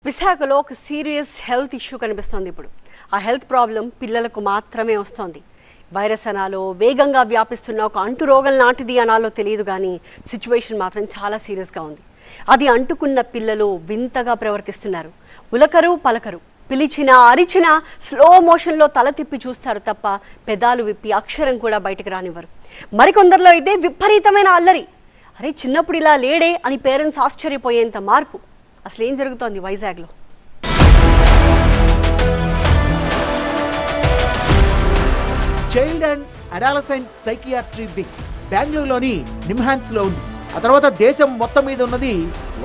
విశాఖలో ఒక serious health issue కనిపిస్తోంది ఇప్పుడు. ఆ హెల్త్ ప్రాబ్లం పిల్లలకు మాత్రమే వస్తోంది. వైరస్ అనాలో, వేగంగా వ్యాపిస్తున్న ఒక అంటురోగం లాంటిది అనాలో తెలియదు, కానీ సిచ్యువేషన్ మాత్రం చాలా సీరియస్గా ఉంది. అది అంటుకున్న పిల్లలు వింతగా ప్రవర్తిస్తున్నారు. ఉలకరు పలకరు, పిలిచినా అరిచినా స్లో మోషన్లో తల తిప్పి చూస్తారు తప్ప పెదాలు విప్పి అక్షరం కూడా బయటకు రానివ్వరు. మరికొందరిలో అయితే విపరీతమైన అల్లరి. అరే చిన్నప్పుడు ఇలా లేడే అని పేరెంట్స్ ఆశ్చర్యపోయేంత మార్పు. అసలు ఏం జరుగుతోంది వైజాగ్లో? Child and adolescent psychiatry wing బెంగళూరులోని నిమ్హాన్స్ లో ఉంది. ఆ తర్వాత దేశం మొత్తం మీద ఉన్నది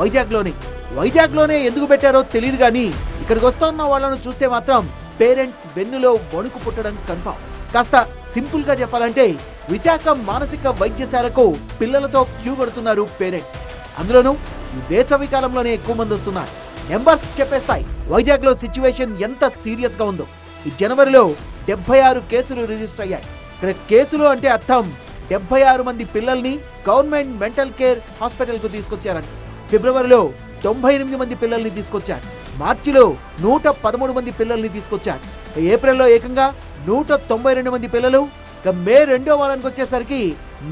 వైజాగ్లోనే ఎందుకు పెట్టారో తెలియదు, కానీ ఇక్కడికి వస్తున్న వాళ్ళను చూస్తే మాత్రం పేరెంట్స్ వెన్నులో వణుకు పుట్టడం కన్ఫర్మ్. కాస్త సింపుల్ గా చెప్పాలంటే విశాఖ మానసిక వైద్యశాలకు పిల్లలతో క్యూ కడుతున్నారు పేరెంట్స్. అందులోనూ ఈ వేసవి కాలంలోనే ఎక్కువ మంది వస్తున్నారు. నెంబర్స్ చెప్పేస్తాయి వైజాగ్ లో సిచ్యువేషన్ ఎంత సీరియస్ గా ఉందో. ఈ జనవరిలో 76 కేసులు రిజిస్టర్ అయ్యాయి. ఇక్కడ కేసులు అంటే అర్థం 76 మంది పిల్లల్ని గవర్నమెంట్ మెంటల్ కేర్ హాస్పిటల్ కు తీసుకొచ్చారని. ఫిబ్రవరిలో 98 మంది పిల్లల్ని తీసుకొచ్చారు. మార్చిలో 113 మంది పిల్లల్ని తీసుకొచ్చారు. ఏప్రిల్లో ఏకంగా 192 మంది పిల్లలు. ఇక మే 2వ వారానికి వచ్చేసరికి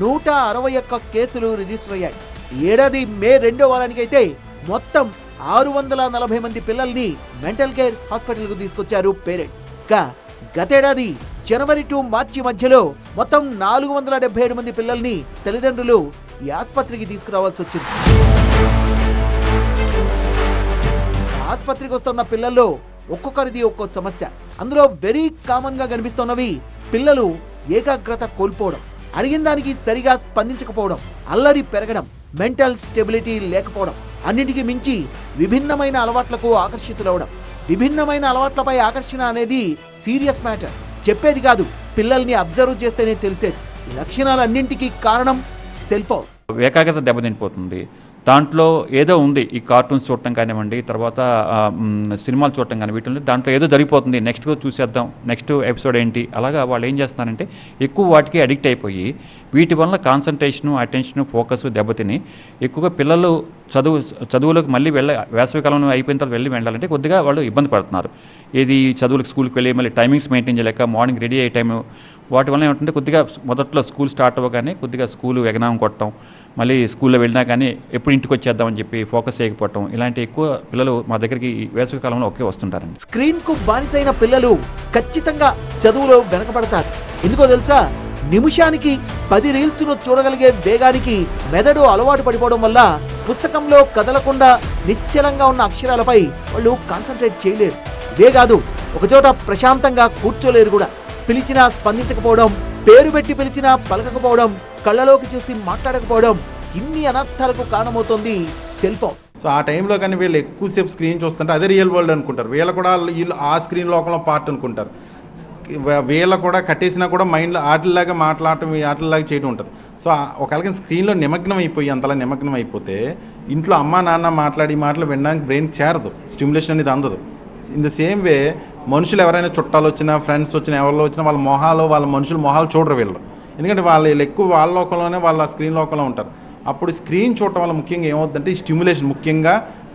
161 కేసులు రిజిస్టర్ అయ్యాయి. ఏడాది మే 2వ వారానికి అయితే మొత్తం 640 మంది పిల్లల్ని మెంటల్ కేర్ హాస్పిటల్ కు తీసుకొచ్చారు పేరెంట్స్. గతేడాది జనవరి టు మార్చి మధ్యలో మొత్తం 477 మంది పిల్లల్ని తల్లిదండ్రులు ఈ ఆసుపత్రికి తీసుకురావాల్సి వచ్చింది. ఆసుపత్రికి వస్తున్న పిల్లల్లో ఒక్కొక్కరిది ఒక్కో సమస్య. అందులో వెరీ కామన్ గా కనిపిస్తున్నవి పిల్లలు ఏకాగ్రత కోల్పోవడం, అడిగిన దానికి సరిగా స్పందించకపోవడం, అల్లరి పెరగడం, మెంటల్ స్టెబిలిటీ లేకపోవడం, అన్నింటికి మించి విభిన్నమైన అలవాట్లకు ఆకర్షితులవడం. విభిన్నమైన అలవాట్లపై ఆకర్షణ అనేది సీరియస్ మ్యాటర్. చెప్పేది కాదు, పిల్లల్ని అబ్జర్వ్ చేస్తేనే తెలిసేది. ఈ లక్షణాలన్నింటికీ కారణం సెల్ ఫోన్. ఏకాగ్రత దెబ్బతినిపోతుంది. దాంట్లో ఏదో ఉంది, ఈ కార్టూన్స్ చూడటం కానివ్వండి, తర్వాత సినిమాలు చూడటం కానీ, వీటిలో దాంట్లో ఏదో జరిగిపోతుంది, నెక్స్ట్ చూసేద్దాం, నెక్స్ట్ ఎపిసోడ్ ఏంటి, అలాగా వాళ్ళు ఏం చేస్తున్నారంటే ఎక్కువ వాటికి అడిక్ట్ అయిపోయి వీటి వల్ల కాన్సన్ట్రేషను, అటెన్షను, ఫోకస్ దెబ్బతిని ఎక్కువగా పిల్లలు చదువులకు మళ్ళీ వేసవికాలంలో అయిపోయిన తర్వాత వెళ్ళాలంటే కొద్దిగా వాళ్ళు ఇబ్బంది పడుతున్నారు. ఏది చదువులకు స్కూల్కి వెళ్ళి మళ్ళీ టైమింగ్స్ మెయింటైన్ చేయలేక మార్నింగ్ రెడీ అయ్యే టైము, వాటి వల్ల ఏమంటే కొద్దిగా మొదట్లో స్కూల్ స్టార్ట్ అవ్వగానే కొద్దిగా స్కూల్ ఎగనామం కొట్టడం, మళ్ళీ స్కూల్లో వెళ్ళినా కానీ ఎప్పుడు ఇంటికి వచ్చేద్దామని చెప్పి ఫోకస్ చేయకపోవటం, ఇలాంటి ఎక్కువ పిల్లలు మా దగ్గరికి వేసవి కాలంలో ఒకే వస్తుంటారండి. స్క్రీన్ కు బానిసైన పిల్లలు ఖచ్చితంగా చదువులో వెనకబడతారు. ఎందుకో తెలుసా? నిమిషానికి 10 రీల్స్ను చూడగలిగే వేగానికి మెదడు అలవాటు పడిపోవడం వల్ల పుస్తకంలో కదలకుండా నిశ్చలంగా ఉన్న అక్షరాలపై వాళ్ళు కాన్సన్ట్రేట్ చేయలేరు. ఇదే కాదు, ఒకచోట ప్రశాంతంగా కూర్చోలేరు కూడా. పిలిచినా స్పందించకపోవడం, పేరు పెట్టి పిలిచినా పలకకపోవడం, కళ్ళలోకి చూసి మాట్లాడకపోవడం, ఇన్ని అనర్థాలకు కారణమవుతోంది సెల్ ఫోన్. సో ఆ టైంలో కానీ వీళ్ళు ఎక్కువసేపు స్క్రీన్ చూస్తుంటే అదే రియల్ వరల్డ్ అనుకుంటారు. వీళ్ళు కూడా వీళ్ళు ఆ స్క్రీన్ లోకంలో పార్ట్ అనుకుంటారు. వీళ్ళ కూడా కట్టేసినా కూడా మైండ్లో ఆటల్లాగా మాట్లాడటం, ఆటల్లాగా చేయడం ఉంటుంది. సో ఒకవేళ స్క్రీన్లో నిమగ్నం అయిపోయి అంతలా నిమగ్నం అయిపోతే ఇంట్లో అమ్మ నాన్న మాట్లాడి మాటలు వినడానికి బ్రెయిన్కి చేరదు, స్టిమ్యులేషన్ అనేది అందదు. ఇన్ ద సేమ్ వే మనుషులు ఎవరైనా చుట్టాలు వచ్చినా, ఫ్రెండ్స్ వచ్చినా, ఎవరిలో వచ్చినా వాళ్ళ మనుషుల మొహాలు చూడరు వీళ్ళు. ఎందుకంటే వీళ్ళు ఎక్కువ వాళ్ళ లోకంలోనే, వాళ్ళ స్క్రీన్ లోకంలో ఉంటారు. అప్పుడు స్క్రీన్ చూడటం వల్ల ముఖ్యంగా ఏమవుతుందంటే ఈ స్టిమ్యులేషన్, ముఖ్యంగా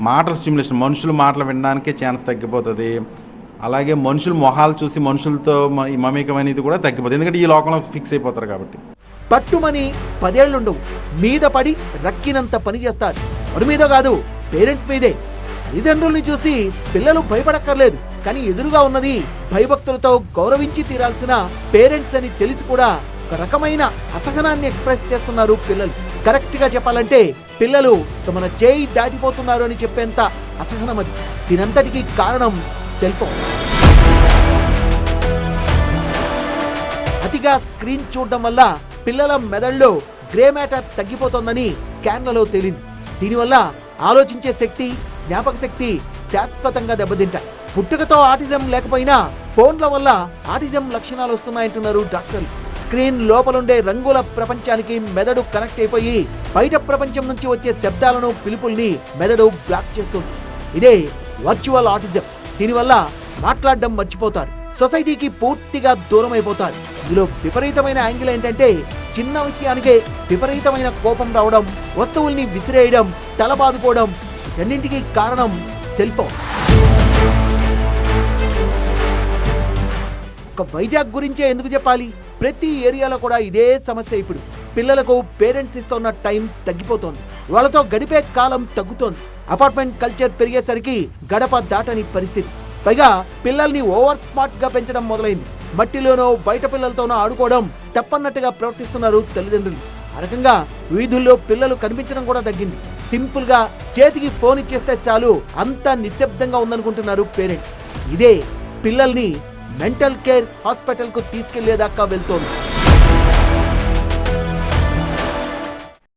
మాటల స్టిమ్యులేషన్, మనుషులు మాటలు వినడానికే ఛాన్స్ తగ్గిపోతుంది. అలాగే మనుషులు మొహాలు చూసి మనుషులతో మమేకం అనేది కూడా తగ్గిపోతుంది, ఎందుకంటే ఈ లోకంలో ఫిక్స్ అయిపోతారు కాబట్టి. పట్టుమని 10 ఏళ్లుండవు, మీద పడి రక్కినంత పని చేస్తారు. ఎవరి మీద కాదు, పేరెంట్స్ మీదే. తల్లిదండ్రుల్ని చూసి పిల్లలు భయపడక్కర్లేదు, కానీ ఎదురుగా ఉన్నది భయభక్తులతో గౌరవించి తీరాల్సిన పేరెంట్స్ అని తెలిసి కూడా ఒక రకమైన అసహనాన్ని ఎక్స్ప్రెస్ చేస్తున్నారు పిల్లలు. కరెక్ట్ గా చెప్పాలంటే పిల్లలు తమ చేయి దాటిపోతున్నారు అని చెప్పేంత అసహనం అది. దీనంతటికీ కారణం సెల్ ఫోన్. అతిగా స్క్రీన్ చూడడం వల్ల పిల్లల మెదడులో గ్రే మ్యాటర్ తగ్గిపోతోందని స్కాన్లలో తేలింది. దీనివల్ల ఆలోచించే శక్తి, జ్ఞాపక శక్తి శాశ్వతంగా దెబ్బతింటాయి. పుట్టుకతో ఆటిజం లేకపోయినా ఫోన్ల వల్ల ఆటిజం లక్షణాలు వస్తున్నాయంటున్నారు డాక్టర్లు. స్క్రీన్ లోపలుండే రంగుల ప్రపంచానికి మెదడు కనెక్ట్ అయిపోయి బయట ప్రపంచం నుంచి వచ్చే శబ్దాలను, పిలుపుల్ని మెదడు బ్లాక్ చేస్తుంది. ఇదే వర్చువల్ ఆటిజం. దీనివల్ల మాట్లాడడం మర్చిపోతారు, సొసైటీకి పూర్తిగా దూరం అయిపోతారు. ఇందులో విపరీతమైన యాంగిల్ ఏంటంటే చిన్న విషయానికే విపరీతమైన కోపం రావడం, వస్తువుల్ని విసిరేయడం, తల బాదుకోవడం, వీటన్నింటికీ కారణం సెల్ ఫోన్. ఒక్క వైజాగ్ గురించే ఎందుకు చెప్పాలి, ప్రతి ఏరియాలో కూడా ఇదే సమస్య. ఇప్పుడు పిల్లలకు పేరెంట్స్ ఇస్తున్న టైం తగ్గిపోతోంది, వాళ్ళతో గడిపే కాలం తగ్గుతోంది. అపార్ట్మెంట్ కల్చర్ పెరిగేసరికి గడప దాటని పరిస్థితి. పైగా పిల్లల్ని ఓవర్ స్మార్ట్ గా పెంచడం మొదలైంది. మట్టిలోనో బయట పిల్లలతోనో ఆడుకోవడం తప్పన్నట్టుగా ప్రవర్తిస్తున్నారు తల్లిదండ్రులు. ఆ రకంగా వీధుల్లో పిల్లలు కనిపించడం కూడా తగ్గింది. సింపుల్ గా చేతికి ఫోన్ ఇచ్చేస్తే చాలు అంతా నిశ్శబ్దంగా ఉందనుకుంటున్నారు పేరెంట్స్. ఇదే పిల్లల్ని మెంటల్ కేర్ హాస్పిటల్ కు తీసుకెళ్లేదాకా వెళ్తోంది.